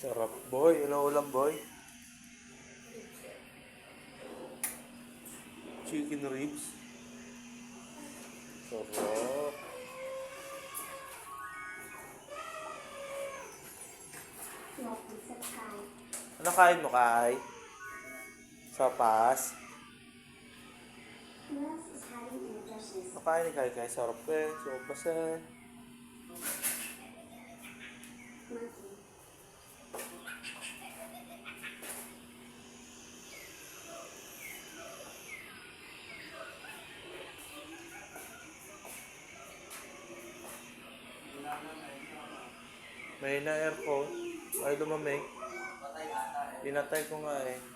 Sarap, boy. Ano ulam, boy? Chicken ribs. Sarap. Ano kain mo, Kai? Sopas? Ano kain ni Kai? Kai, sarap eh. Sopas eh. May na aircon. Ay, lumamig. Pinatay ko nga eh.